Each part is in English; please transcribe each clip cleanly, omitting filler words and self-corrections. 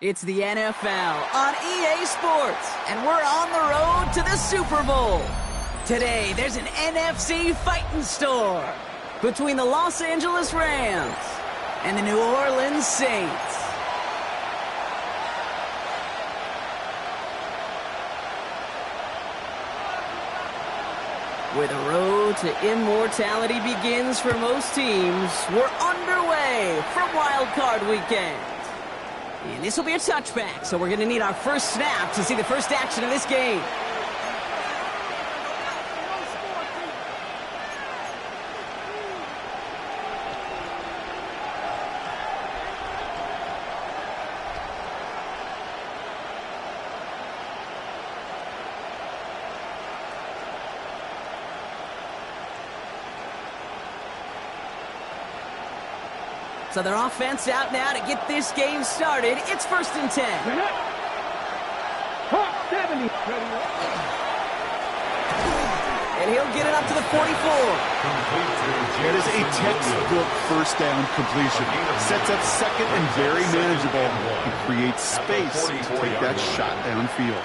It's the NFL on EA Sports, and we're on the road to the Super Bowl. Today, there's an NFC fighting store between the Los Angeles Rams and the New Orleans Saints. Where the road to immortality begins for most teams, we're underway for Wild Card Weekend. And this will be a touchback, so we're going to need our first snap to see the first action of this game. So their offense out now to get this game started. It's 1st and 10. 70. And he'll get it up to the 44. It is a textbook first down completion. Sets up second and very manageable and creates space to take that shot downfield.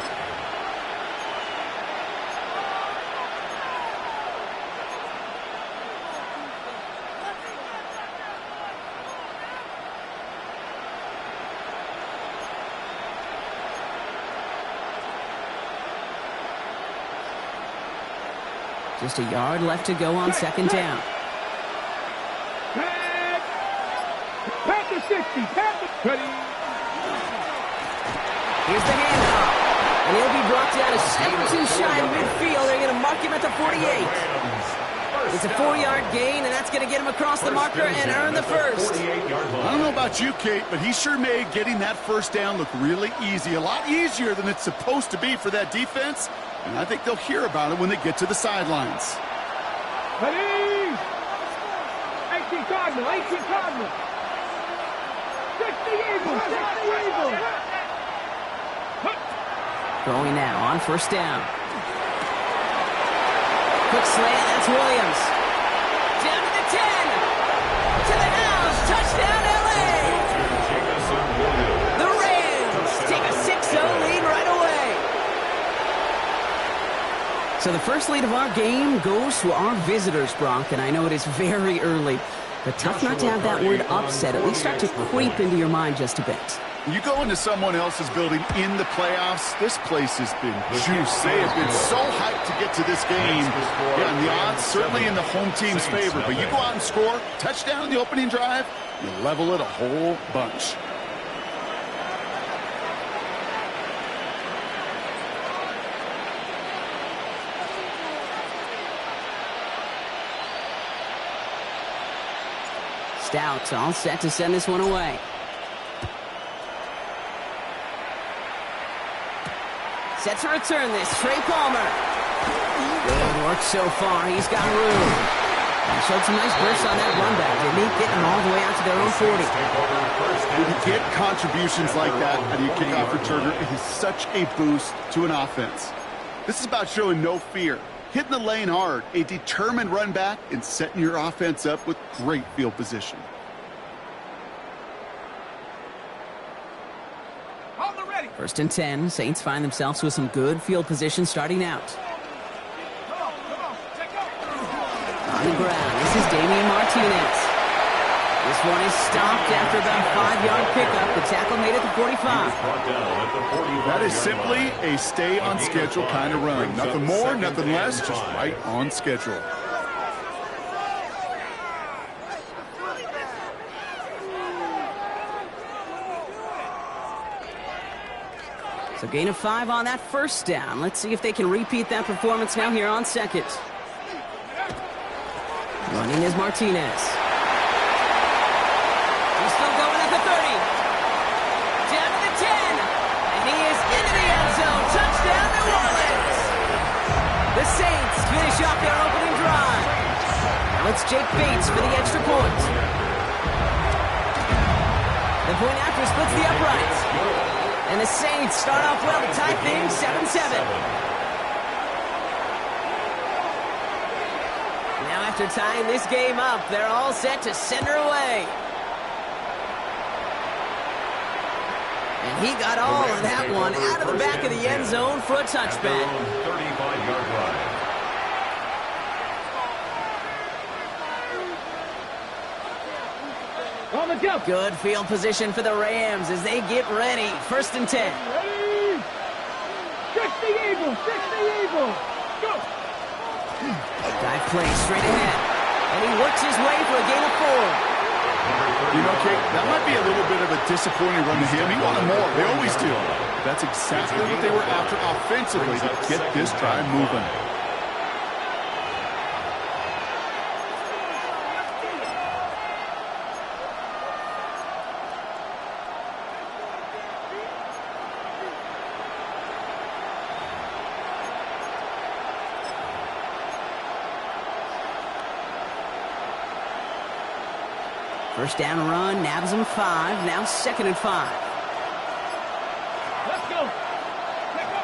Just a yard left to go on 2nd down. Pat the 60. Ready. Here's the handoff. And he'll be brought down a step or two shy of midfield. They're going to mark him at the 48. It's a 4-yard gain, and that's going to get him across the marker and earn the first. I don't know about you, Kate, but he sure made getting that first down look really easy. A lot easier than it's supposed to be for that defense. And I think they'll hear about it when they get to the sidelines. Ready. 18 Cardinal. 18 Cardinal. 60 Eagles. 60 Eagles. Going now on 1st down. Quick slant, that's Williams. Down to the 10. To the house. Touchdown, LA. The Rams take a 6-0 lead right away. So the first lead of our game goes to our visitors, Brock, and I know it is very early, but tough not to have that word upset at least start to creep into your mind just a bit. You go into someone else's building in the playoffs, this place has been juice. They have been so hyped to get to this game. Yeah, and the odds certainly in the home team's favor, but you go out and score, touchdown in the opening drive, you level it a whole bunch. Stout all set to send this one away. Set to return this, Trey Palmer. Good work so far, he's got room. He showed some nice bursts on that run back, didn't he? Getting them all the way out to their own 40. When you get contributions like that out of your kickoff returner, it is such a boost to an offense. This is about showing no fear, hitting the lane hard, a determined run back, and setting your offense up with great field position. On the ready. 1st and 10, Saints find themselves with some good field position starting out. On the ground, this is Damian Martinez. This one is stopped after about a 5-yard pickup. The tackle made it to 45. That is simply a stay-on-schedule kind of run. Nothing more, nothing less, just right on schedule. So gain of 5 on that 1st down. Let's see if they can repeat that performance now here on 2nd. Running is Martinez. He's still going at the 30. Down to the 10. And he is into the end zone. Touchdown, New Orleans. The Saints finish off their opening drive. Now it's Jake Bates for the extra point. The point after splits the uprights. And the Saints start off well to tie things 7-7. Now after tying this game up, they're all set to send her away. And he got all of that one out of the back of the end zone for a touchback. 35-yard line. On the jump. Good field position for the Rams as they get ready. 1st and 10. Ready. Stretch the eagle. Stretch the eagle. Go. Dive play straight ahead. And he works his way for a gain of 4. You know, Kate, that might be a little bit of a disappointing run to him. He wanted more. They always do. That's exactly what they were after offensively to get this drive moving. First down run, nabs him 5. Now 2nd and 5. Let's go. Let's go.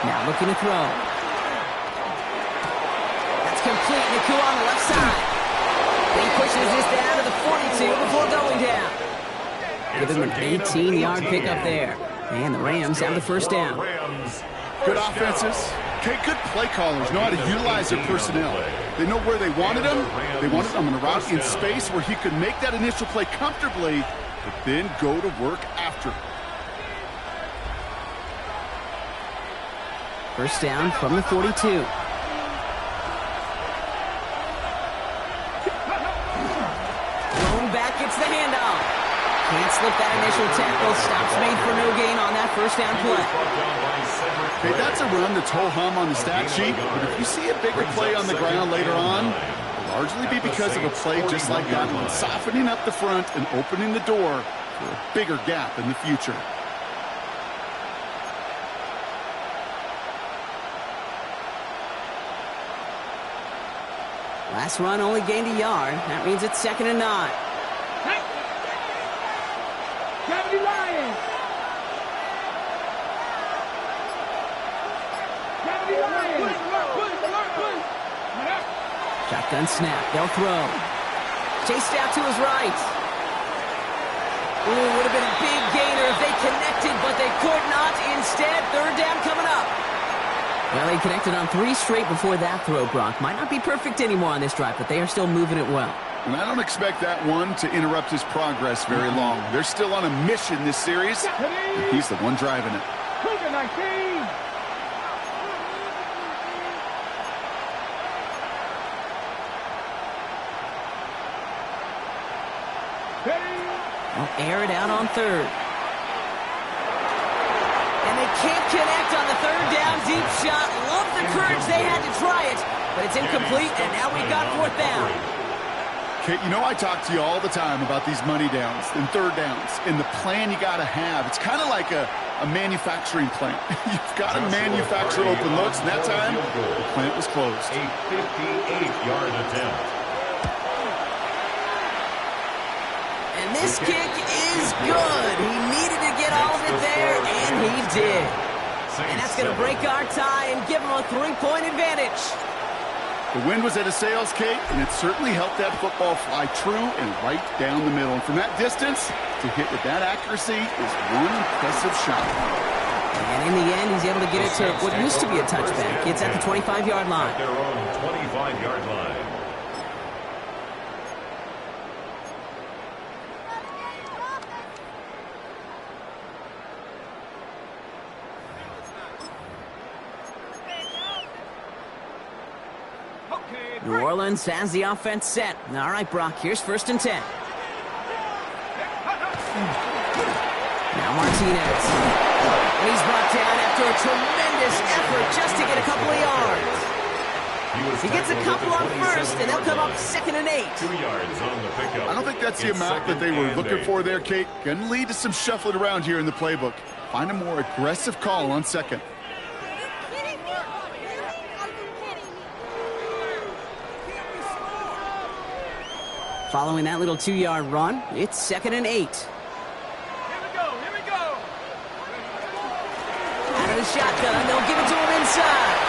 Now looking to throw. That's complete. Naku on the left side. He pushes this down to the 42 before going down. Give him an 18-yard pickup there. And the Rams have the first down. Good offenses. Okay, good play callers know how to utilize their personnel. They know where they wanted him. They wanted him in a route in space where he could make that initial play comfortably, but then go to work after. First down from the 42. Thrown back, gets the handoff. Can't slip that initial tackle. Stops made for no gain on that first down play. Okay, that's a run that's ho-hum on the stat sheet, but if you see a bigger play on the ground later on, it'll largely be because of a play just like that one, softening up the front and opening the door for a bigger gap in the future. Last run only gained a yard. That means it's 2nd and 9. Gravity Lions. Gravity Lions. Shotgun snap. They'll throw. Chased out to his right. Ooh, would have been a big gainer if they connected, but they could not. Instead, 3rd down coming up. Well, they connected on 3 straight before that throw, Brock. Might not be perfect anymore on this drive, but they are still moving it well. And I don't expect that one to interrupt his progress very long. They're still on a mission this series, and he's the one driving it. Cougar 19. They'll air it out on 3rd. And they can't connect on the 3rd down deep shot. Love the courage they had to try it, but it's incomplete, and now we got 4th down. Kate, you know I talk to you all the time about these money downs and 3rd downs and the plan you got to have. It's kind of like a manufacturing plant. You've got to manufacture open looks, and that time, the plant was closed. A 58-yard attempt. And this kick is good. He needed to get all of it there, and he did. And that's going to break our tie and give him a 3-point advantage. The wind was at his sails, Kate, and it certainly helped that football fly true and right down the middle. And from that distance, to hit with that accuracy is one impressive shot. And in the end, he's able to get it to what used to be a touchback. It's at the 25-yard line. At their own 25-yard line. New Orleans has the offense set. All right, Brock, here's 1st and 10. Now Martinez. And he's brought down after a tremendous effort just to get a couple of yards. He gets a couple on 1st, and they'll come up 2nd and 8. 2 yards on the pickup. I don't think that's the amount that they were looking for there, Kate. Going to lead to some shuffling around here in the playbook. Find a more aggressive call on 2nd. Following that little 2-yard run, it's 2nd and 8. Here we go. Here we go. Out of the shotgun, they'll give it to him inside.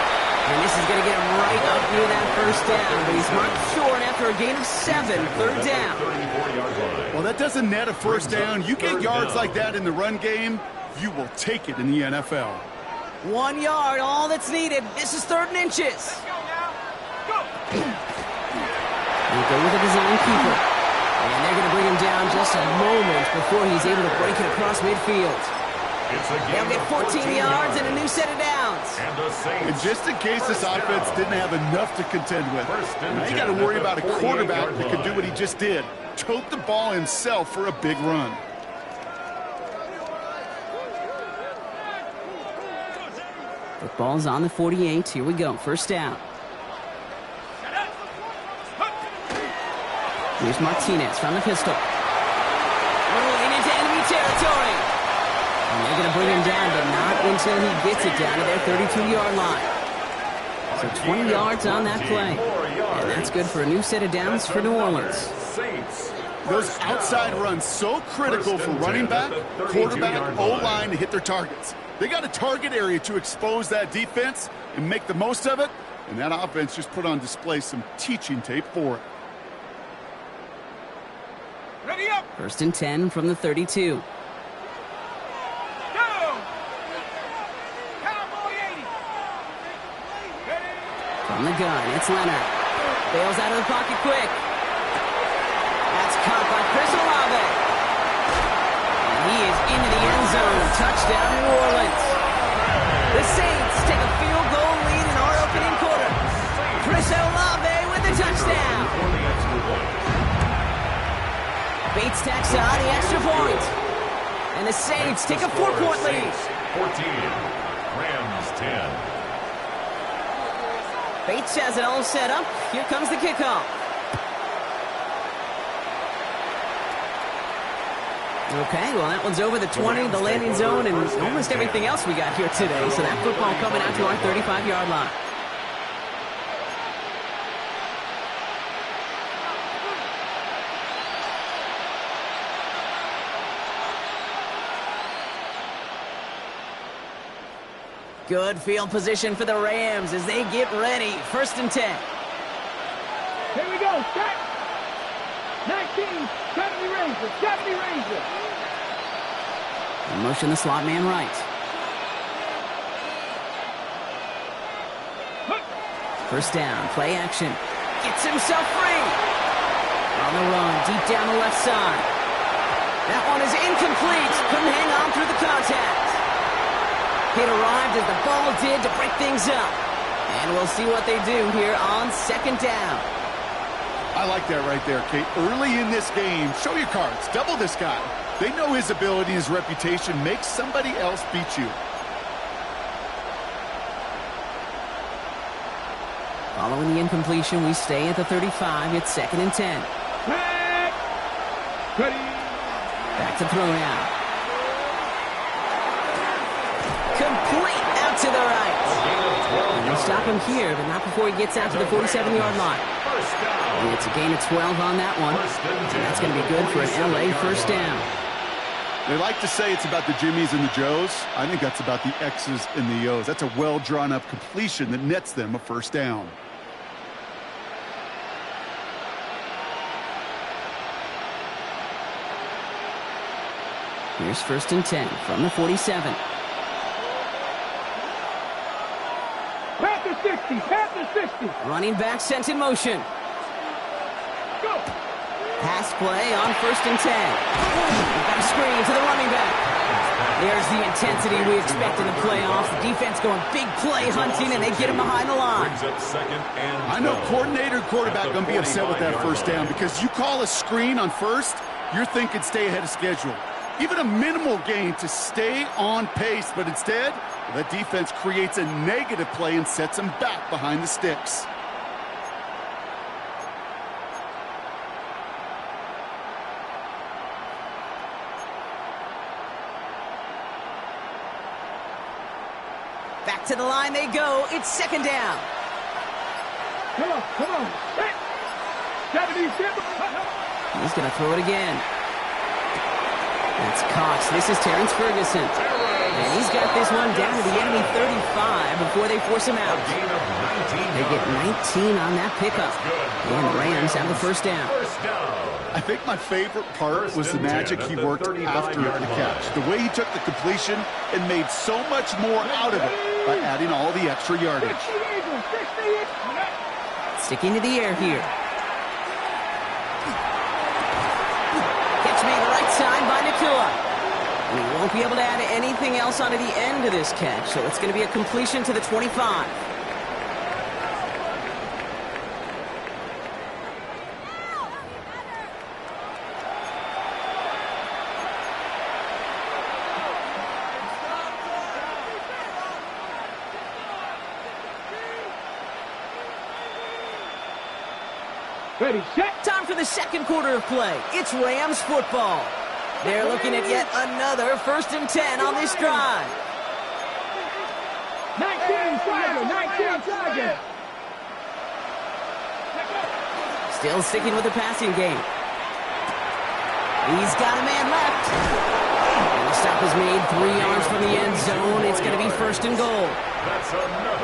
And this is going to get him right up near that 1st down, but he's marked short for a gain of 7, third down. 34-yard line. Well, that doesn't net a first down. You get yards like that in the run game, you will take it in the NFL. 1 yard, all that's needed. This is 3rd and inches. They go with a design keeper. And they're going to bring him down just a moment before he's able to break it across midfield. They'll get 14 yards and a new set of downs. And just in case this offense didn't have enough to contend with, now you got to worry about a quarterback that could do what he just did. Tote the ball himself for a big run. Football's on the 48. Here we go. First down. Here's Martinez from the pistol. Rolling into enemy territory. And they're going to bring him down, but not until he gets it down to their 32-yard line. So 20 yards on that play. And that's good for a new set of downs for New Orleans. Those outside runs so critical for running back, quarterback, O-line to hit their targets. They got a target area to expose that defense and make the most of it. And that offense just put on display some teaching tape for it. Ready up. 1st and 10 from the 32. From the gun, it's Leonard. Bails out of the pocket quick. That's caught by Chris Olave. And he is into the end zone. Touchdown, New Orleans. The Saints take a field goal lead in our opening quarter. Chris Olave with the touchdown. Bates tacks on the extra point. And the Saints take a 4-point lead. 14, Rams 10. Bates has it all set up. Here comes the kickoff. Okay, well, that one's over the 20, the landing zone, and almost everything else we got here today. So that football coming out to our 35-yard line. Good field position for the Rams as they get ready. 1st and 10. Here we go. Set. 19. 70 Razor. 70 Razor. In motion, the slot man right. 1st down. Play action. Gets himself free. On the run. Deep down the left side. That one is incomplete. Couldn't hang on through the contact. It arrived as the ball did to break things up. And we'll see what they do here on 2nd down. I like that right there, Kate. Early in this game, show your cards. Double this guy. They know his ability, his reputation. Make somebody else beat you. Following the incompletion, we stay at the 35. It's 2nd and 10. Ready. Back to throw now. Complete out to the right. And they'll stop him here, but not before he gets out to the 47-yard line. And it's a gain of 12 on that one. And that's going to be good for an LA 1st down. They like to say it's about the Jimmies and the Joes. I think that's about the X's and the O's. That's a well-drawn-up completion that nets them a 1st down. Here's 1st and 10 from the 47. Panther 60. Panther 60. Running back sent in motion. Go. Pass play on 1st and 10. We've got a screen to the running back. There's the intensity we expect in the playoffs. The defense going big play hunting, and they get him behind the line. I know coordinator and quarterback going to be upset with that 1st down because you call a screen on 1st, you're thinking stay ahead of schedule. Even a minimal gain to stay on pace, but instead, the defense creates a negative play and sets them back behind the sticks. Back to the line they go. It's 2nd down. Come on. Come on. Hit. 77. He's going to throw it again. That's Cox. This is Terrence Ferguson. And he's got this one down to the enemy 35 before they force him out. They get 19 on that pickup. And the Rams have the first down. I think my favorite part was the magic he worked after the catch. The way he took the completion and made so much more out of it by adding all the extra yardage. Sticking to the air here. Catch made right side by NcAA. And he won't be able to add anything else onto the end of this catch, so it's going to be a completion to the 25. Ready, set. Time for the second quarter of play. It's Rams football. They're looking at yet another 1st and 10 on this drive. 19 Tiger. Still sticking with the passing game. He's got a man left. And the stop is made 3 yards from the end zone. It's going to be 1st and goal.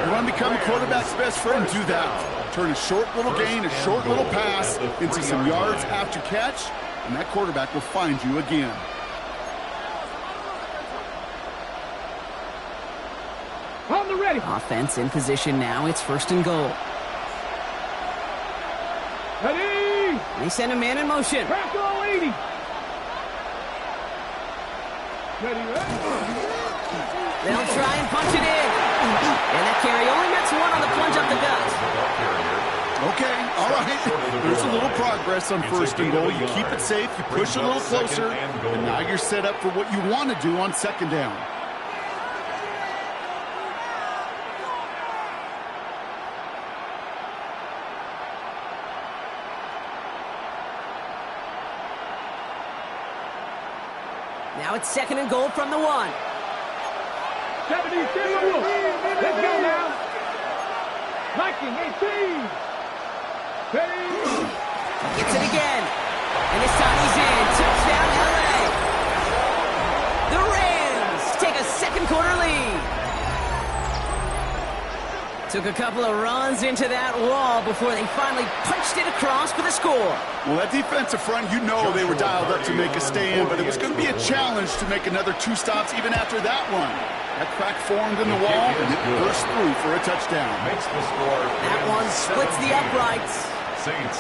You want to become a quarterback's best friend? Do that. Turn a short little gain, a short little pass into some yards after catch, and that quarterback will find you again. On the ready. Offense in position now. It's 1st and goal. Ready. They send a man in motion. Crack all 80. Ready. They'll try and punch it in. And that carry only gets one on the plunge up the gut. Okay, all right. There's a little progress on 1st and goal. You keep it safe, you push a little closer, and now you're set up for what you want to do on 2nd down. Now it's 2nd and goal from the 1. 70, let's go now. Viking 18. Ready. Gets it again. And this time he's in. Touchdown, LA. The Rams take a 2nd quarter lead. Took a couple of runs into that wall before they finally punched it across for the score. Well, that defensive front, you know they were dialed up to make a stand, but it was going to be a challenge to make another 2 stops even after that one. That crack formed in the wall, and it burst through for a touchdown. That one splits the uprights.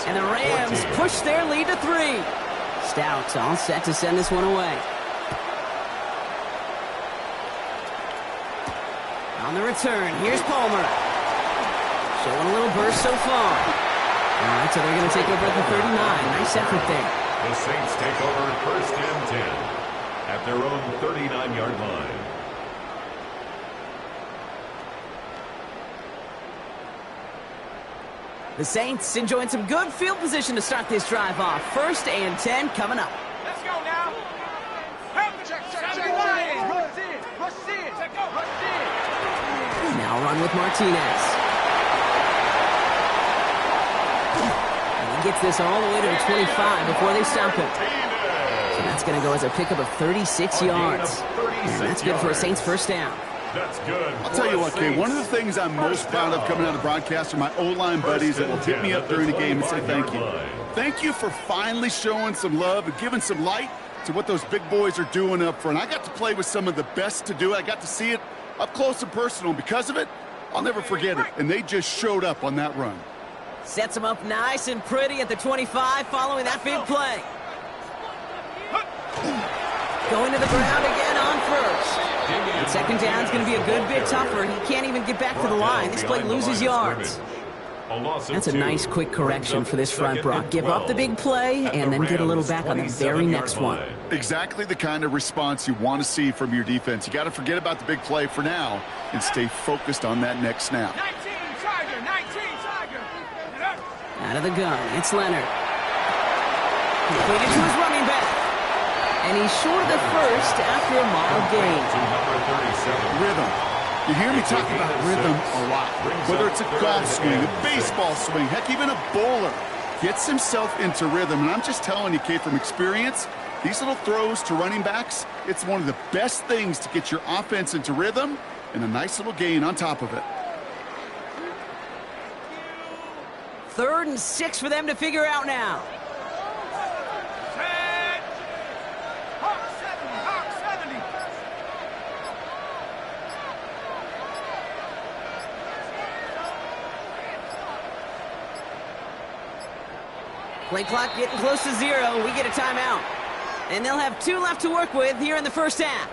And the Rams push their lead to 3. Stout's all set to send this one away. On the return, here's Palmer. Showing a little burst so far. All right, so they're going to take over at the 39. Nice effort there. The Saints take over 1st and 10 at their own 39-yard line. The Saints enjoying some good field position to start this drive off. 1st and 10 coming up. Let's go now. Check. Rush in. Now run with Martinez. And he gets this all the way to the 25 before they stop him. So that's going to go as a pickup of 36 yards. And that's good for a Saints 1st down. That's good. I'll tell you what, Kay, one of the things I'm most proud of coming out of broadcast are my O-line buddies that will hit me up during the game and say thank you. Thank you for finally showing some love and giving some light to what those big boys are doing up front. I got to play with some of the best to do it. I got to see it up close and personal. Because of it, I'll never forget it. And they just showed up on that run. Sets him up nice and pretty at the 25 following that big play. Going to the ground again on 1st. And 2nd down is going to be a good bit tougher. He can't even get back to the line. This play loses yards. That's a nice quick correction for this front, Brock. Give up the big play and then get a little back on the very next one. Exactly the kind of response you want to see from your defense. You got to forget about the big play for now and stay focused on that next snap. 19 Tiger. Out of the gun, it's Leonard. Completed to his running back. And he's short of the 1st after a mild gain. Rhythm. You hear me talk about rhythm a lot. Whether it's a golf swing, a baseball swing, heck, even a bowler. gets himself into rhythm. And I'm just telling you, Kate, from experience, these little throws to running backs, it's one of the best things to get your offense into rhythm and a nice little gain on top of it. 3rd and 6 for them to figure out now. Play clock getting close to 0. We get a timeout. And they'll have 2 left to work with here in the first half.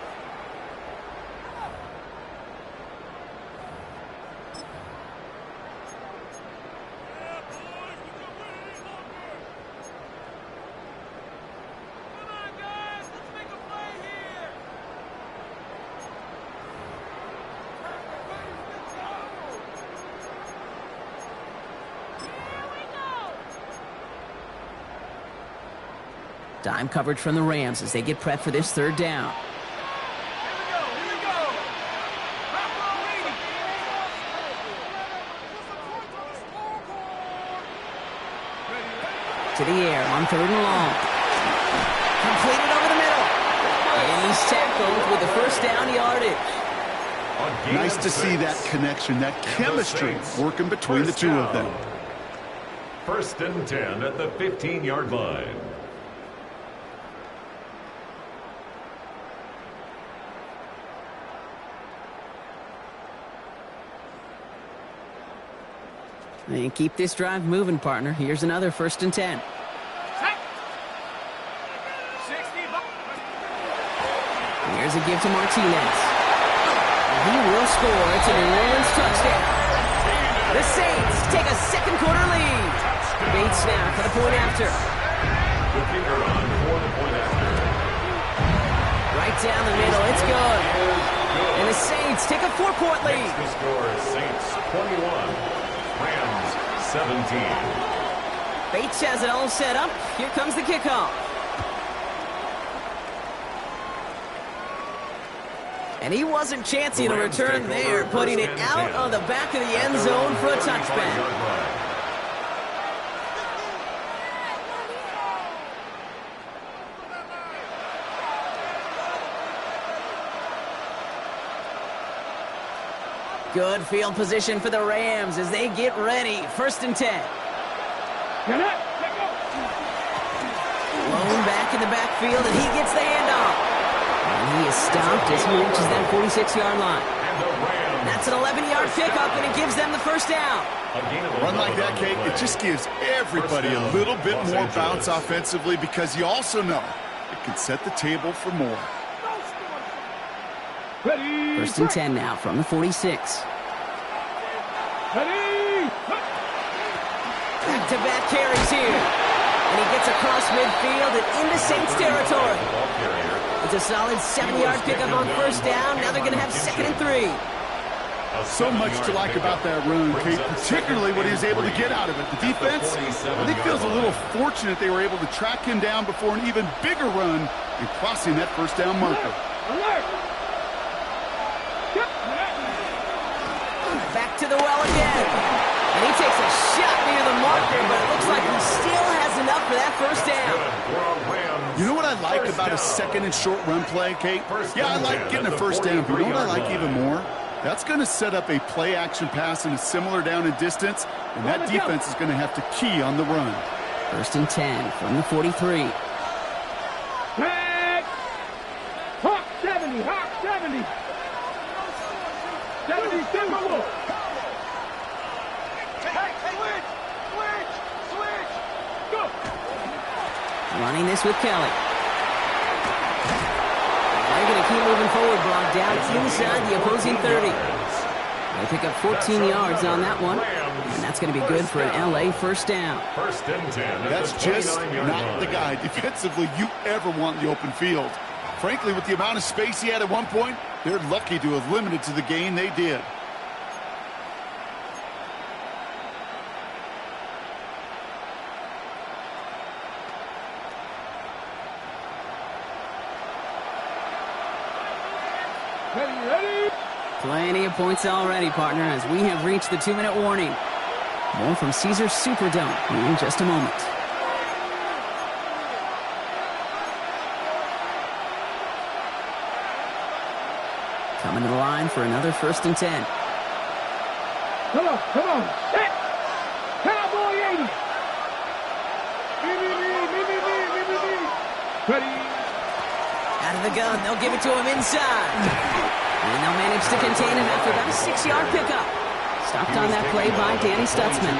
Dime coverage from the Rams as they get prepped for this 3rd down. To the air on 3rd and long. Completed over the middle. And he's tackled with the first down yardage. Nice to see that connection, that chemistry working between the two of them. 1st and 10 at the 15-yard line. And keep this drive moving, partner. Here's another 1st and 10. Here's a give to Martinez. He will score. It's a New Orleans touchdown. The Saints take a 2nd quarter lead. Bates now for the point after. The kicker on for the point after. Right down the middle. It's good. And the Saints take a 4-point lead. The score is Saints 21. Rams 17. Bates has it all set up. Here comes the kickoff. And he wasn't chancing a return there, putting it out on the back of the end zone for a touchback. Good field position for the Rams as they get ready. 1st and 10. Lone back in the backfield, and he gets the handoff. And he is stopped as he reaches that 46-yard line. That's an 11-yard pickup, and it gives them the first down. A run like that, Kate, it just gives everybody a little bit more bounce offensively because you also know it can set the table for more. 1st and 10 now from the 46. Back-to-back carries here. And he gets across midfield and into Saints territory. It's a solid 7-yard pickup on 1st down. Now they're going to have 2nd and 3. So much to like about that run, Kate, particularly what he was able to get out of it. The defense, I think, feels a little fortunate they were able to track him down before an even bigger run and crossing that 1st down marker. Back to the well again. And he takes a shot near the marker, but it looks like he still has enough for that 1st down. You know what I like about a 2nd and short run play, Kate? Yeah, I like getting a 1st down, but you know what I like even more? That's going to set up a play-action pass in a similar down and distance, and that defense is going to have to key on the run. 1st and 10 from the 43. Hawk 70, Hawk 70. 72. Running this with Kelly. They're going to keep moving forward, brought down inside the opposing 30. They pick up 14 yards on that one, and that's going to be good for an LA 1st down. 1st and 10. That's just not the guy defensively you ever want in the open field. Frankly, with the amount of space he had at one point, they're lucky to have limited to the gain they did. Ready. Plenty of points already, partner, as we have reached the 2-minute warning. More from Caesars Superdome in just a moment. Coming to the line for another 1st and 10. Come on, come on. Set. Cowboy 80. Me. Ready. Out of the gun, they'll give it to him inside. And they'll manage to contain him after about a 6-yard pickup. Stopped on that play by Danny Stutzman.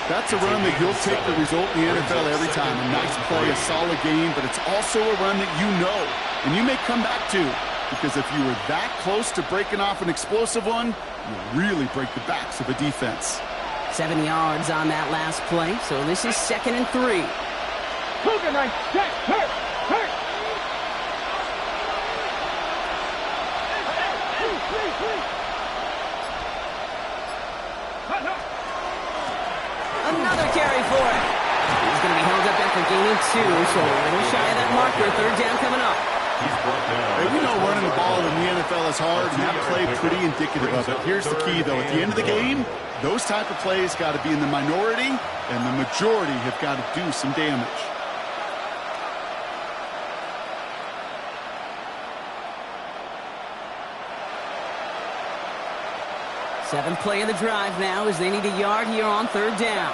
That's a run that you'll take the result in the NFL every time. A nice play, a solid game, but it's also a run that you know and you may come back to, because if you were that close to breaking off an explosive one, you'll really break the backs of a defense. 7 yards on that last play, so this is 2nd and 3. Cougar night, set, hurt. Another carry for it. He's going to be held up after gaining 2, so a little shy of that marker. 3rd down coming up. Hey, we know running the ball in the NFL is hard, and that play pretty indicative of it. Here's the key, though. At the end of the game, those type of plays got to be in the minority, and the majority have got to do some damage. Seventh play of the drive now as they need a yard here on 3rd down.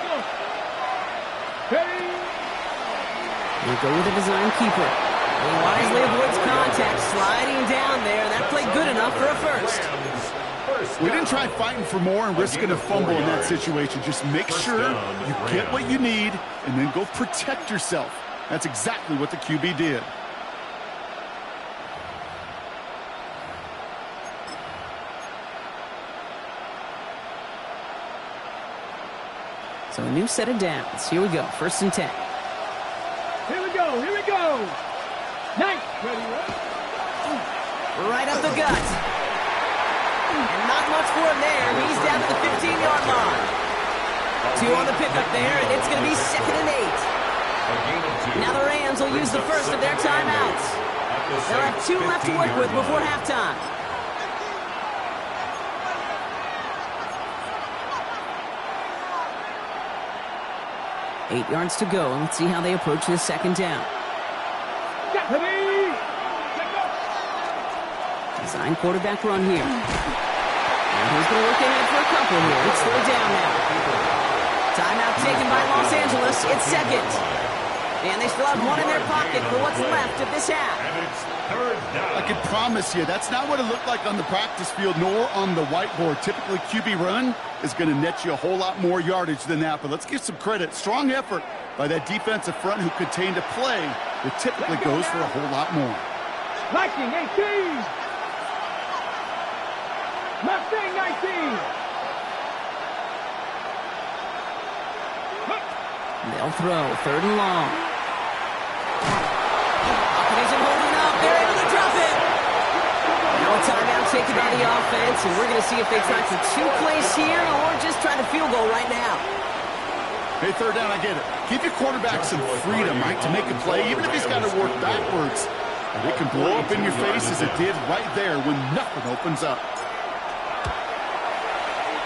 They go with a design keeper. He wisely avoids contact, sliding down there. That played good enough for a 1st. We didn't try fighting for more and risking a fumble in that situation. Just make sure you get what you need and then go protect yourself. That's exactly what the QB did. So a new set of downs. Here we go. 1st and 10. Here we go. Nice. Ready. Right up the gut. And not much for him there. He's down to the 15-yard line. 2 on the pickup there, and it's going to be 2nd and 8. Now the Rams will use the first of their timeouts. They'll have 2 left to work with before halftime. Eight yards to go, and let's see how they approach this 2nd down. Design quarterback run here. And he's going to look ahead for a couple here. It's 3rd down now. Timeout taken by Los Angeles. It's 2nd. And they still have 1 in their pocket for what's left of this half. I can promise you, that's not what it looked like on the practice field nor on the whiteboard. Typically, QB run is going to net you a whole lot more yardage than that. But let's give some credit. Strong effort by that defensive front who contained a play that typically goes for a whole lot more. Viking 18. Mustang 19. They'll throw 3rd and long. Isn't holding up. They're able to drop it. No timeout taken by the offense, and we're going to see if they try for 2 plays here or just try the field goal right now. Hey, 3rd down, I get it. Give your quarterback some freedom, right, to make a play, even if he's got to work backwards. And it can blow up in your face as it did right there when nothing opens up.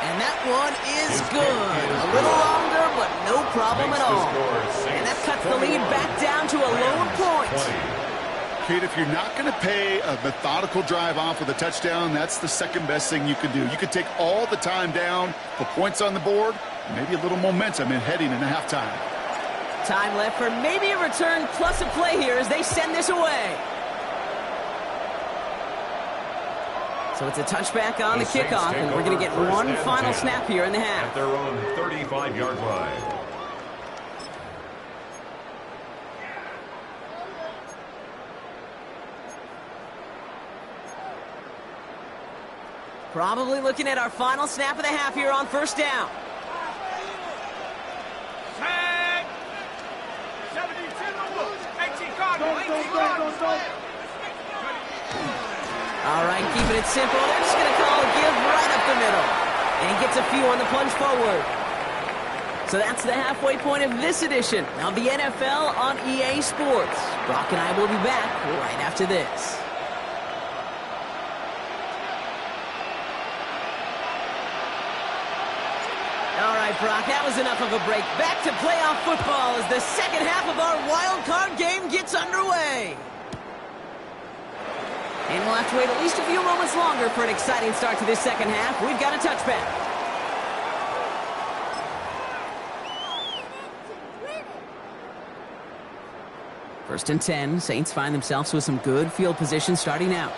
And that one is good. A little longer, but no problem at all. And that cuts the lead back down to a lower point. Kate, if you're not going to pay a methodical drive off with a touchdown, that's the 2nd best thing you can do. You could take all the time down, put points on the board, maybe a little momentum in heading into halftime. Time left for maybe a return plus a play here as they send this away. So it's a touchback on the kickoff, and we're going to get 1 final snap here in the half. At their own 35-yard line. Probably looking at our final snap of the half here on 1st down. Set. 18 Cardinals. All right, keeping it simple. They're just going to call a give right up the middle. And he gets a few on the plunge forward. So that's the halfway point of this edition of the NFL on EA Sports. Brock and I will be back right after this. All right, Brock. That was enough of a break. Back to playoff football as the second half of our wild card game gets underway. And we'll have to wait at least a few moments longer for an exciting start to this second half. We've got a touchback. First and 10. Saints find themselves with some good field position starting out.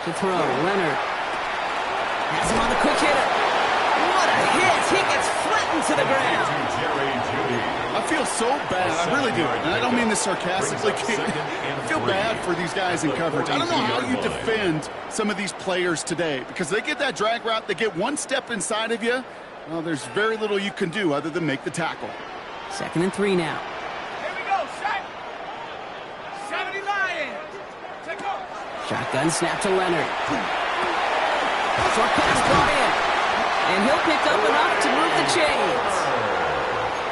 To throw, Leonard. Has him on the quick hitter. What a hit! He gets flattened to the ground. I feel so bad. I really do. And I don't mean this sarcastically. I feel bad for these guys in coverage. I don't know how you defend some of these players today because they get that drag route, they get one step inside of you. Well, there's very little you can do other than make the tackle. 2nd and 3 now. Here we go, set. 70 Lions. Take off. Shotgun snap to Leonard. Short pass brought in. And he'll pick up enough to move the chains.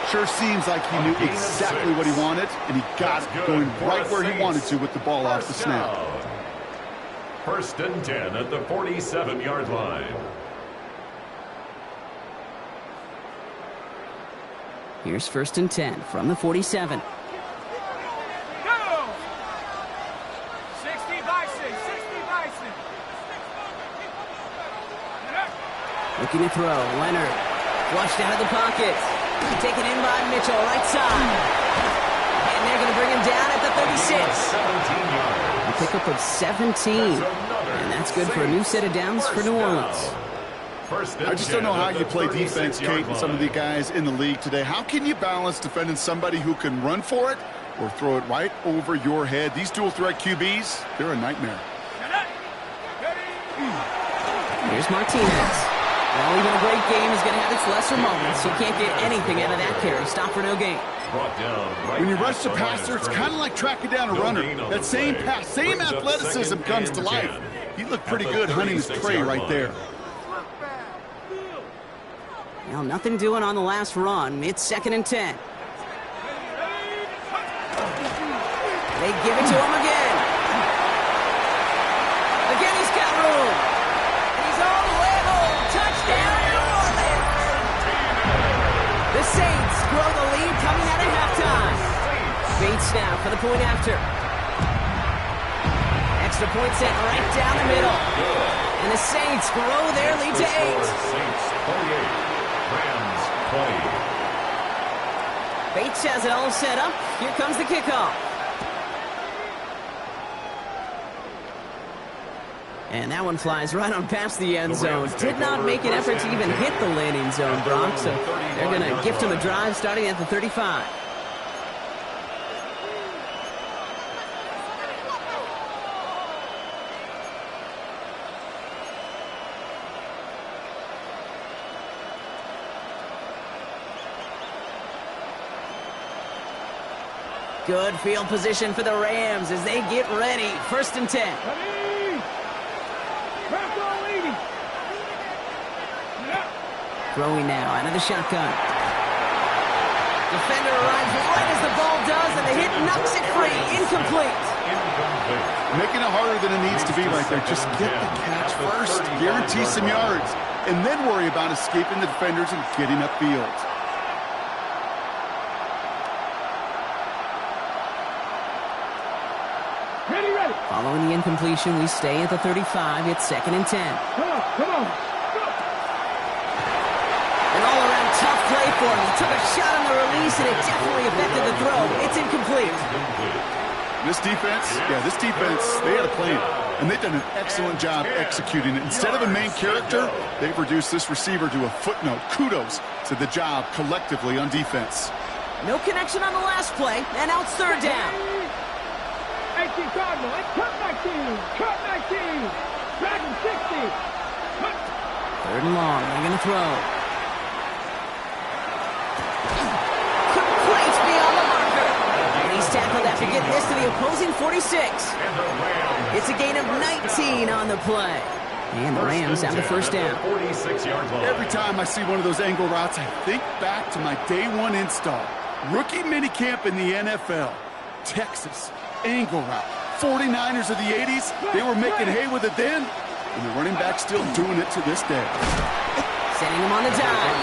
Sure seems like he knew exactly what he wanted, and he got it going right where he wanted to with the ball off the snap. 1st and 10 at the 47-yard line. Here's 1st and 10 from the 47. Go. 60 Bison. 60 Bison. Looking to throw. Leonard. Flushed out of the pocket. Taken in by Mitchell, right side. And they're going to bring him down at the 36. A pickup of 17. And that's good for a new set of downs for New Orleans. I just don't know how you play defense, Kate, and some of the guys in the league today. How can you balance defending somebody who can run for it or throw it right over your head? These dual-threat QBs, they're a nightmare. Here's Martinez. Well, even a great game is going to have its lesser moments. You can't get anything out of that carry. Stop for no gain. When you rush the passer, it's kind of like tracking down a runner. That same pass, same athleticism comes to life. He looked pretty good hunting his prey right there. Well, nothing doing on the last run. It's 2nd and 10. They give it to him again. Again, he's got room. He's all the way home. Touchdown, New Orleans. The Saints grow the lead coming out of halftime. Bates now for the point after. Extra point set right down the middle. And the Saints grow their lead to 8. Rams 20. Bates has it all set up. Here comes the kickoff. And that one flies right on past the end zone. Did not make an effort to even hit the landing zone, Brock. So they're going to gift him a drive starting at the 35. Good field position for the Rams as they get ready. 1st and 10. Throwing now out of the shotgun. Defender arrives right as the ball does, and the hit knocks it free. Incomplete. Making it harder than it needs to be right there. Just get the catch first. Guarantee some yards. And then worry about escaping the defenders and getting upfield. Following the incompletion, we stay at the 35. It's 2nd and 10. Come on. An all-around tough play for him. He took a shot on the release, and it definitely affected the throw. It's incomplete. This defense, they had a plan. And they've done an excellent job executing it. Instead of a main character, they've reduced this receiver to a footnote. Kudos to the job collectively on defense. No connection on the last play, and now it's 3rd down. 18 Cardinal, cut 19, cut 19, back in 60. 3rd and long, they're going to throw. Complete beyond the marker. And he's tackled after getting this to the opposing 46. It's a gain of 19 on the play. And the Rams have the 1st down. Every time I see one of those angle routes, I think back to my day one install. Rookie minicamp in the NFL. Texas. Angle route. 49ers of the 80s, they were making hay with it then. And the running back still doing it to this day. Sending him on the dive.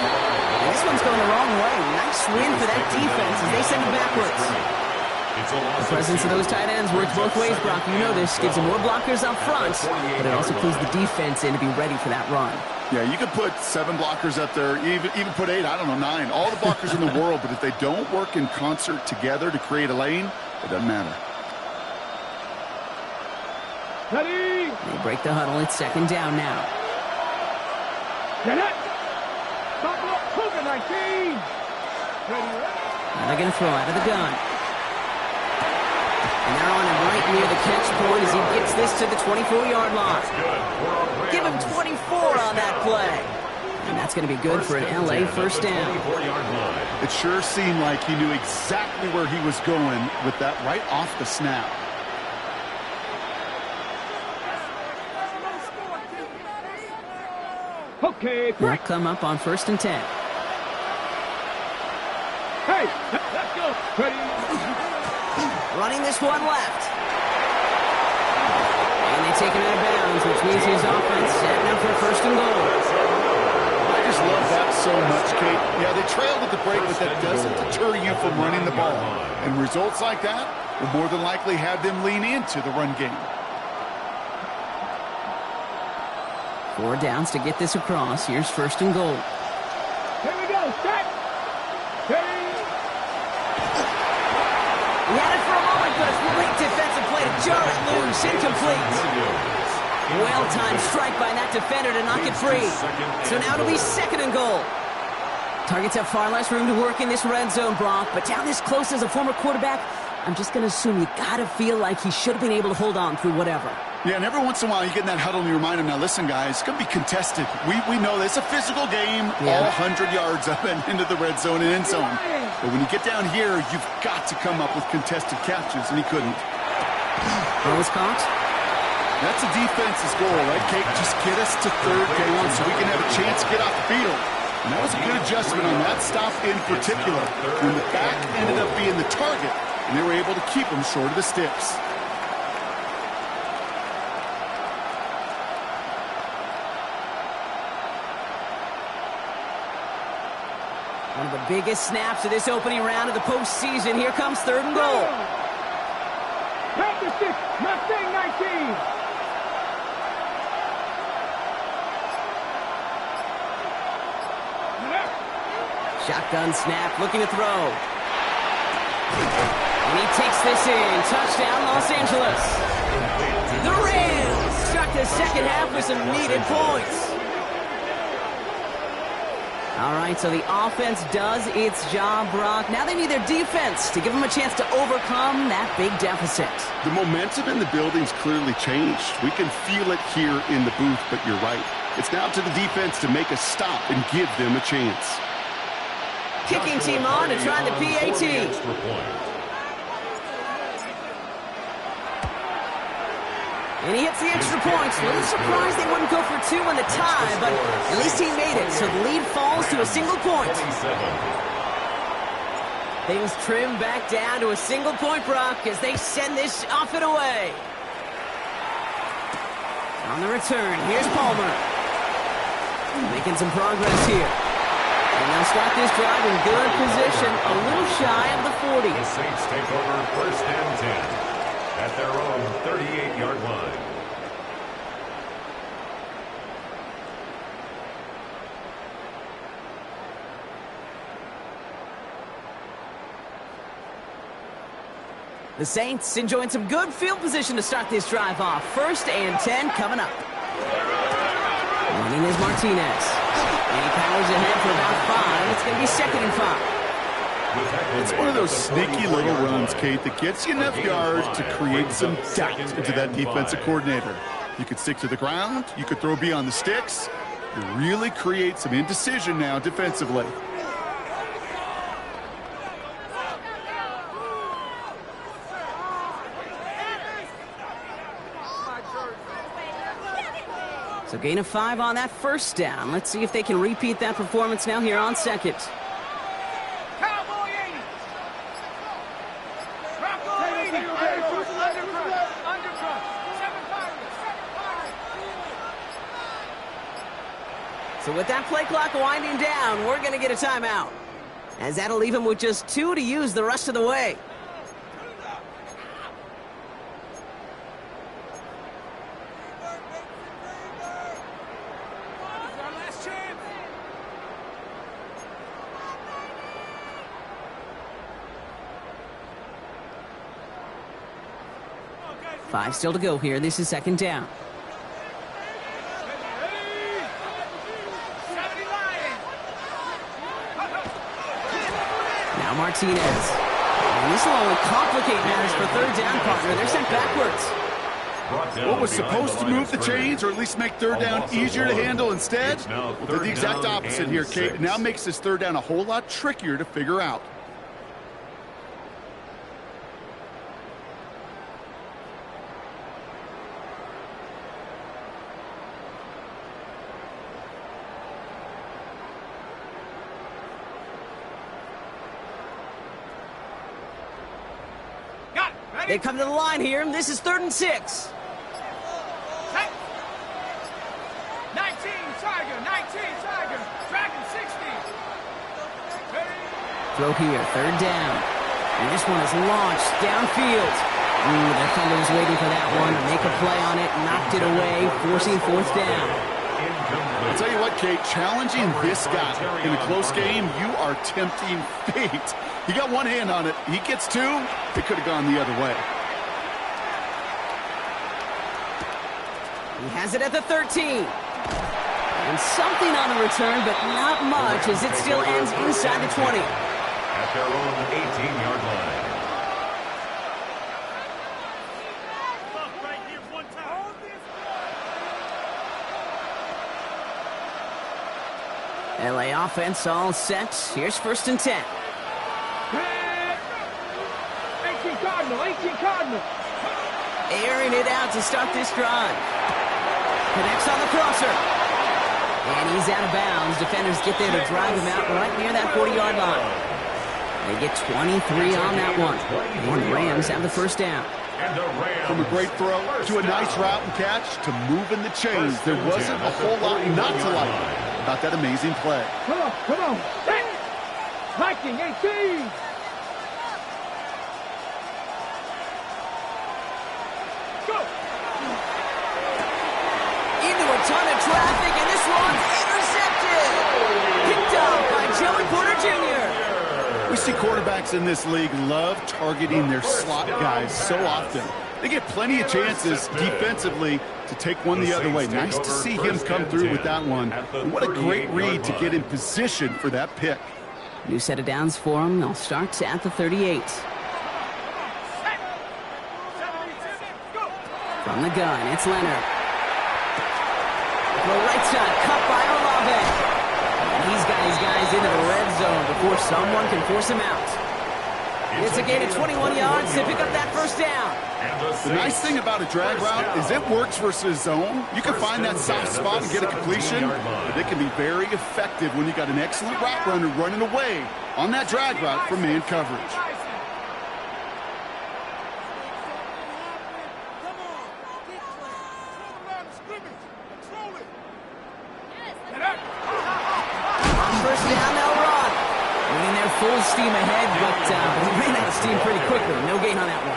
And this one's going the wrong way. Nice win for that defense as they send it backwards. The presence of those tight ends works both ways, Brock. You know this. Gives them more blockers up front, but it also clues the defense in to be ready for that run. Yeah, you could put 7 blockers up there, even put 8, I don't know, 9. All the blockers in the world, but if they don't work in concert together to create a lane, it doesn't matter. Ready? They break the huddle. It's second down now. Get it. Stop up. Cougar 19. Ready? Now they're going to throw out of the gun. And they're on him right near the catch point as he gets this to the 24-yard line. Give him 24 on that play. And that's going to be good for an LA first down. It sure seemed like he knew exactly where he was going with that right off the snap. Okay, They'll break. come up on 1st and 10. Hey, let's go. Ready? Running this one left. And they take him out of bounds, which means his offense setting up for 1st and goal. I just love that so much, Kate. Yeah, they trailed at the break, but that doesn't deter you from running the ball. And results like that will more than likely have them lean into the run game. 4 downs to get this across. Here's 1st and goal. Here we go. Set. Ready? He had it for a moment, but a great defensive play to jar it loose. Incomplete. Well-timed strike by that defender to knock it free. So now it'll be 2nd and goal. Targets have far less room to work in this red zone, Brock, but down this close as a former quarterback, I'm just going to assume you got to feel like he should have been able to hold on through whatever. Yeah, and every once in a while you get in that huddle and you remind him, now listen, guys, it's going to be contested. We know this. It's a physical game, all 100 yards up and into the red zone and end zone. But when you get down here, you've got to come up with contested catches, and he couldn't. Rose caught. That's a defense's goal, right, Kate? Just get us to 3rd down so we can have a chance to get off the field. And that was a good adjustment on that stop in particular, when the back ended up being the target, and they were able to keep him short of the sticks. One of the biggest snaps of this opening round of the postseason. Here comes 3rd and goal. Grab the 6. Mustang 19. Shotgun snap, looking to throw. And he takes this in. Touchdown, Los Angeles. The Rams start the second half with some needed points. All right, so the offense does its job, Brock. Now they need their defense to give them a chance to overcome that big deficit. The momentum in the building's clearly changed. We can feel it here in the booth, but you're right. It's now to the defense to make a stop and give them a chance. Kicking team on to try the PAT. And he hits the extra point. A little surprised they wouldn't go for 2 in the tie, but at least he made it. So the lead falls to a single point. Things trim back down to a single point, Brock, as they send this off and away. On the return, here's Palmer. Making some progress here. And they'll start this drive in good position, a little shy of the 40. The Saints take over 1st and 10 at their own 38-yard line. The Saints enjoying some good field position to start this drive off. 1st and 10 coming up. Running is Martinez. And he powers ahead for about 5. It's going to be 2nd and 5. It's one of those sneaky little runs, Kate, that gets you enough yards to create some doubt into that defensive coordinator. You could stick to the ground. You could throw beyond the sticks. You really create some indecision now defensively. So gain of 5 on that 1st down. Let's see if they can repeat that performance now here on 2nd. Cowboy 80. Cowboy 80. Undercut. 7-5. So with that play clock winding down, we're going to get a timeout, as that'll leave him with just 2 to use the rest of the way. Five still to go here. This is second down. Now Martinez. And this will only complicate matters for third down, partner. They're sent backwards. What was supposed to move the chains, or at least make third down easier to handle instead? Well, they're the exact opposite here, Kate. It now makes this third down a whole lot trickier to figure out. They come to the line here, and this is 3rd and 6. 19, Tiger, 19, Tiger, Dragon 60. Throw here, 3rd down. And this one is launched downfield. The defender was waiting for that one to make a play on it, knocked it away, forcing 4th down. I'll tell you what, Kate, challenging this guy in a close game, you are tempting fate. He got one hand on it. He gets 2. It could have gone the other way. He has it at the 13. And something on the return, but not much, as it still ends inside the 20. At their own 18-yard line. LA offense all set. Here's 1st and 10. 18 Cardinal, 18 Cardinal. Airing it out to start this drive. Connects on the crosser. And he's out of bounds. Defenders get there to drive him out right near that 40-yard line. They get 23 on that one. And the Rams have the 1st down. From a great throw to a nice route and catch to moving the chains. There wasn't a whole lot not to like about that amazing play. Come on, come on. Viking, 18. Go. Into a ton of traffic, and this one's intercepted. Picked up by Joey Porter Jr. We see quarterbacks in this league love targeting their slot guys so often. They get plenty of chances defensively to take one the other way. Nice to see him come through with that one. And what a great read to get in position for that pick. New set of downs for him. They'll start at the 38. From the gun, it's Leonard. The right side, cut by Olave. And he's got his guys into the red zone before someone can force him out. It's a gain of 21 yards to pick up that 1st down. The nice thing about a drag route is it works versus zone. You can find that soft spot and get a completion, but it can be very effective when you got an excellent route runner running away on that drag route from man coverage. On 1st down, they'll run. Moving their full steam ahead, but we ran out of steam pretty quickly. No gain on that one.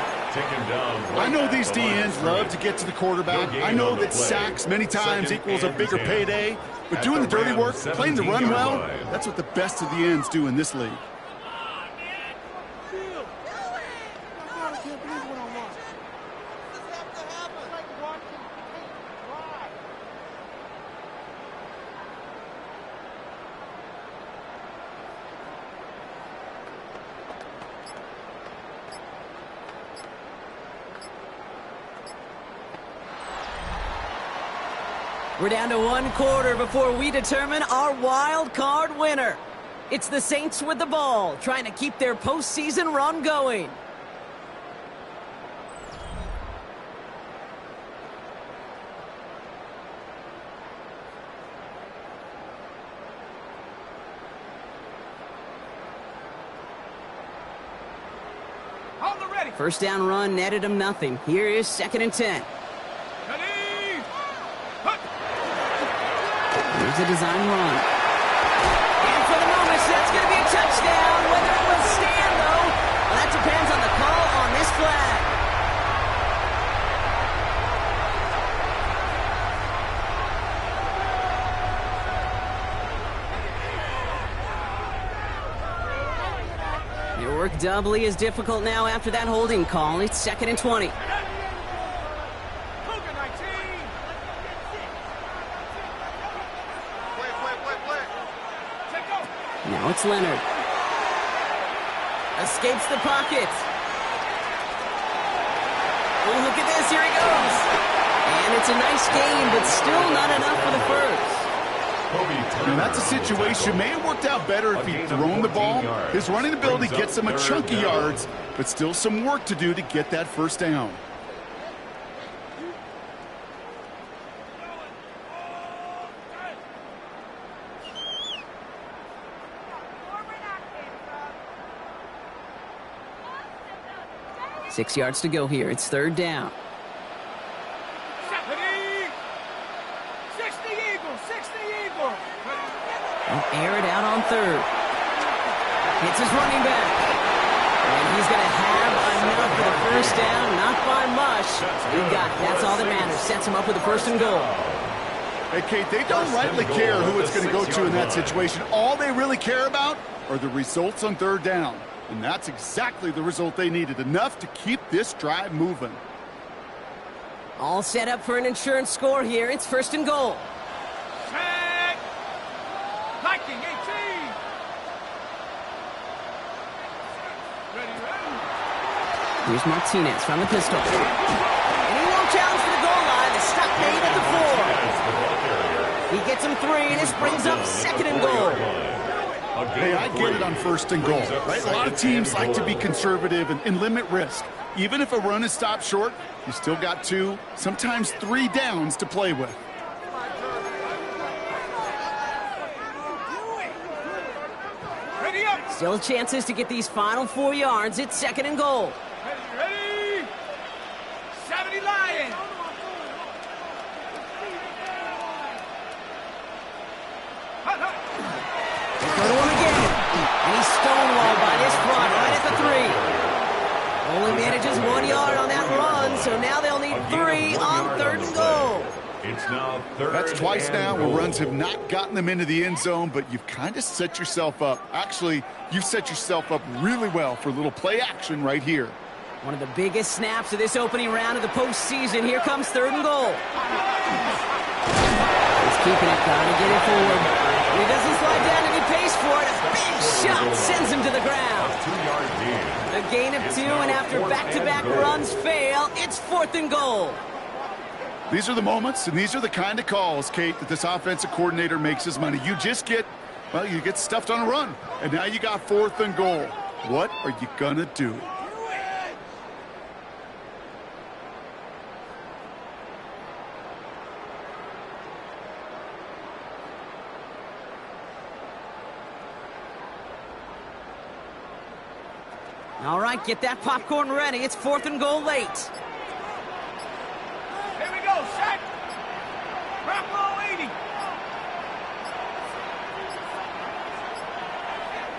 I know these DNs love to get to the quarterback. I know that sacks many times equals a bigger payday, but doing the dirty work, playing the run well, that's what the best of the ends do in this league. We're down to 1 quarter before we determine our wild card winner. It's the Saints with the ball, trying to keep their postseason run going. Hold it ready. 1st down run netted him nothing. Here is 2nd and 10. Ready. Here's a design run. And for the moment, that's going to be a touchdown. Whether it will stand, though, well, that depends on the call on this flag. Your work doubly as difficult now after that holding call. It's 2nd and 20. Now it's Leonard. Escapes the pocket. Oh, look at this. Here he goes. And it's a nice gain, but still not enough for the first. Now that's a situation. May have worked out better if he'd thrown the ball. His running ability gets him a chunk of yards, but still some work to do to get that first down. Six yards to go here. It's 3rd down. They'll air it out on 3rd. Hits his running back. And he's going to have enough for the first down. Not by much. He got it. That's all that matters. Sets him up with a 1st and goal. Hey, Kate, they don't rightly care who it's going to go to in that situation. All they really care about are the results on 3rd down. And that's exactly the result they needed. Enough to keep this drive moving. All set up for an insurance score here. It's 1st and goal. Set. Viking 18. Ready. Here's Martinez from the pistol. And he won't challenge for the goal line. The stop made at the 4. He gets him 3, and this brings up 2nd and goal. Hey, I get it on 1st and goal, right? A lot of teams like to be conservative and limit risk. Even if a run is stopped short, you still got 2, sometimes 3 downs to play with. Still chances to get these final 4 yards. It's 2nd and goal. Ready. 70 Lions. Go to him again. And he's stonewalled by this front right at the 3. Only manages 1 yard on that run, so now they'll need 3 on 3rd and goal. It's now 3rd. That's twice now where runs have not gotten them into the end zone, but you've kind of set yourself up. Actually, you've set yourself up really well for a little play action right here. One of the biggest snaps of this opening round of the postseason. Here comes 3rd and goal. He's keeping it, trying to get it forward. He doesn't slide down and he pays for it. A big shot sends him to the ground. A gain of 2, and after back-to-back runs fail, it's 4th and goal. These are the moments, and these are the kind of calls, Kate, that this offensive coordinator makes his money. You just get, well, you get stuffed on a run, and now you got 4th and goal. What are you going to do? All right, get that popcorn ready. It's 4th and goal late. Here we go, set. Drop low 80.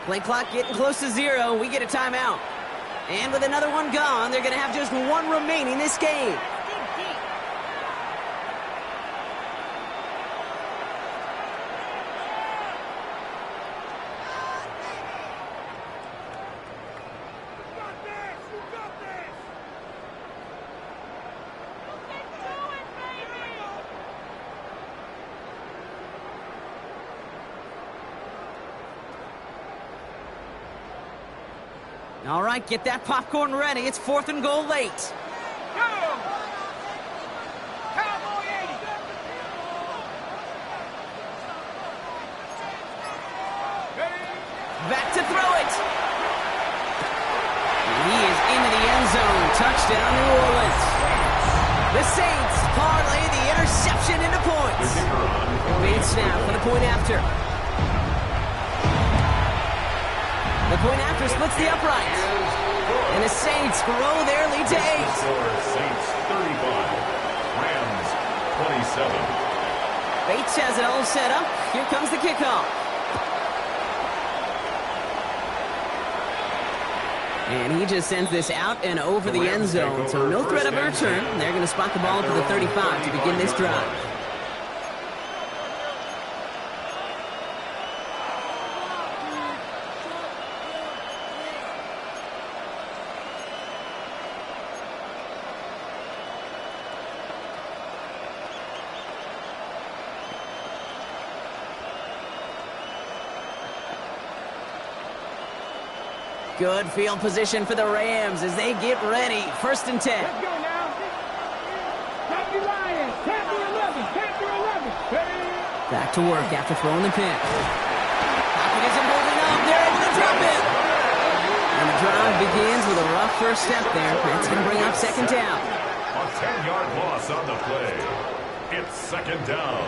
Play clock getting close to 0. We get a timeout. And with another one gone, they're going to have just 1 remaining this game. All right, get that popcorn ready. It's 4th and goal late. Go! Cowboy 80. Back to throw it. He is into the end zone. Touchdown, New Orleans. The Saints parlay the interception into points. Made snap for the point after. The point after splits the upright. And the Saints grow their lead to 8. Saints 35, Rams 27. Bates has it all set up. Here comes the kickoff. And he just sends this out and over the end zone. So no threat of a return. They're going to spot the ball up to the 35 to begin this drive. Good field position for the Rams as they get ready. 1st and 10. Let's go now. Tap the Lions. Tap the 11. Tap the 11. Ready? Back to work after throwing the pick. Pocket isn't holding up. They're able to drop it. And the drive begins with a rough first step there. That's going to bring up 2nd down. A 10-yard loss on the play. It's 2nd down.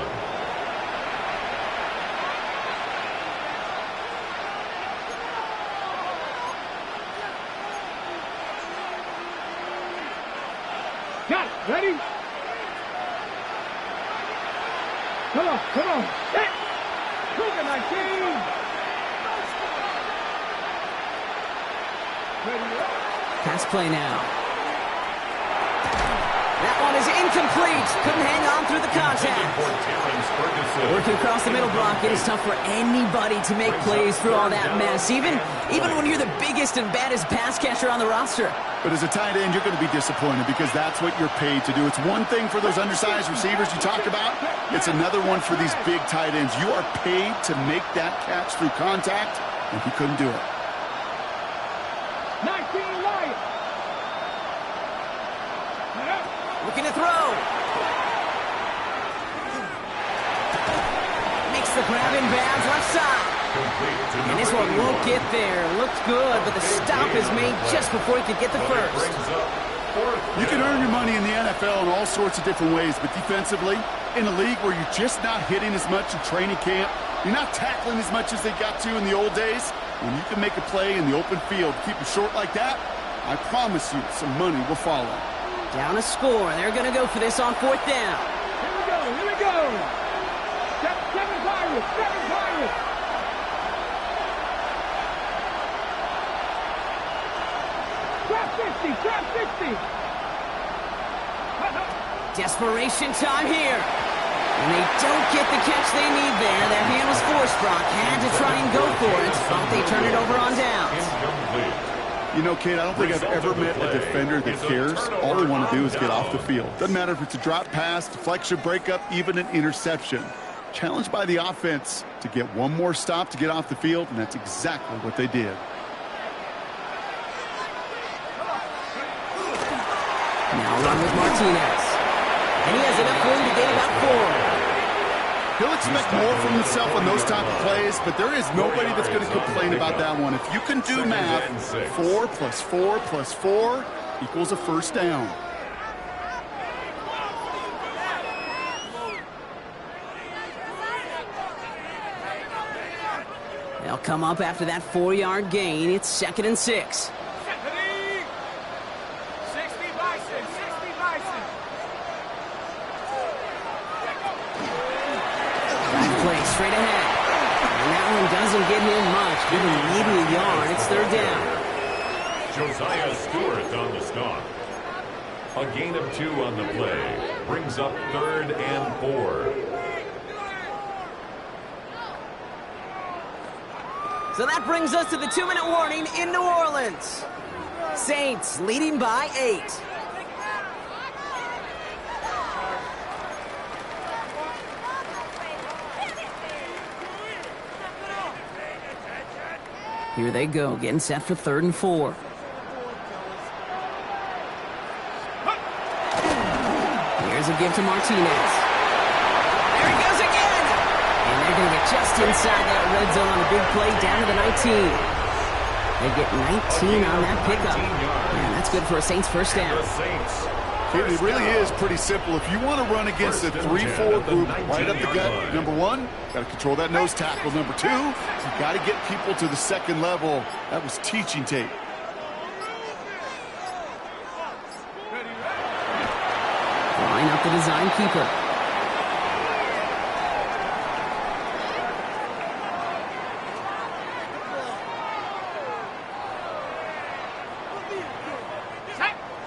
Got it. Ready? Come on. Come on. Hit. Cougar 19. Ready? Pass play now. That one is incomplete. Couldn't hang on through the contact. Working across the middle block, it is tough for anybody to make plays through all that mess, even when you're the biggest and baddest pass catcher on the roster. But as a tight end, you're going to be disappointed because that's what you're paid to do. It's one thing for those undersized receivers you talked about. It's another one for these big tight ends. You are paid to make that catch through contact, and he couldn't do it. 19 Lions. Looking to throw. Makes the grab in bounds left side. And this one won't get there. Looked good, but the stop is made just before he could get the first. You can earn your money in the NFL in all sorts of different ways, but defensively, in a league where you're just not hitting as much in training camp, you're not tackling as much as they got to in the old days, when you can make a play in the open field, keep it short like that, I promise you some money will follow. Down a score. They're going to go for this on 4th down. Here we go. Here we go. 7 Pirates. 7 Pirates. Trap 60. Trap 60. Desperation time here. And they don't get the catch they need there. That hand was forced, Brock. Had to try and go for it, but they turn it over on downs. You know, Kate, I don't think I've ever met a defender that cares. All they want to do is get off the field. Doesn't matter if it's a drop pass, deflection, breakup, even an interception. Challenged by the offense to get one more stop to get off the field, and that's exactly what they did. Now run with Martinez. And he has enough room to gain about 4. He'll expect more from himself on those type of plays, but there is nobody that's going to complain about that one. If you can do math, 4 plus 4 plus 4 equals a 1st down. They'll come up after that 4-yard gain. It's 2nd and 6. Straight ahead. And that one doesn't get him much. Give him maybe a yard. It's 3rd down. Josiah Stewart on the stop. A gain of 2 on the play. Brings up 3rd and 4. So that brings us to the 2-minute warning in New Orleans. Saints leading by 8. Here they go, getting set for 3rd and 4. Here's a give to Martinez. There he goes again! And they're going to get just inside that red zone on a big play down to the 19. They get 19 on that pickup. Man, that's good for a Saints 1st down. It really is pretty simple. If you want to run against a 3-4 group right up the gut, number 1, got to control that nose tackle. Number 2, you got to get people to the 2nd level. That was teaching tape. Line up the design keeper.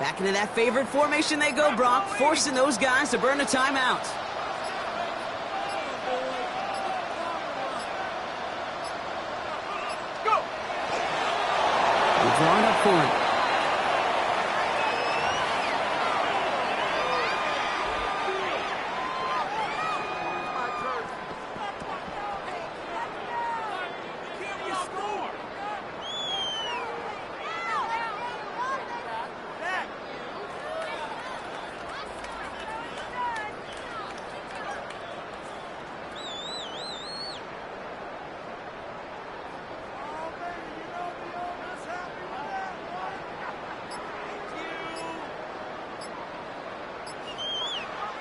Back into that favorite formation they go, Brock, forcing those guys to burn a timeout. Go! They're drawing up for it.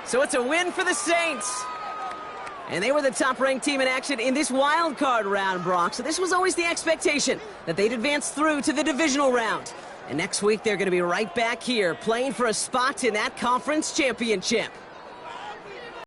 So it's a win for the Saints. And they were the top-ranked team in action in this wild card round, Brock. So this was always the expectation that they'd advance through to the divisional round. And next week, they're going to be right back here playing for a spot in that conference championship.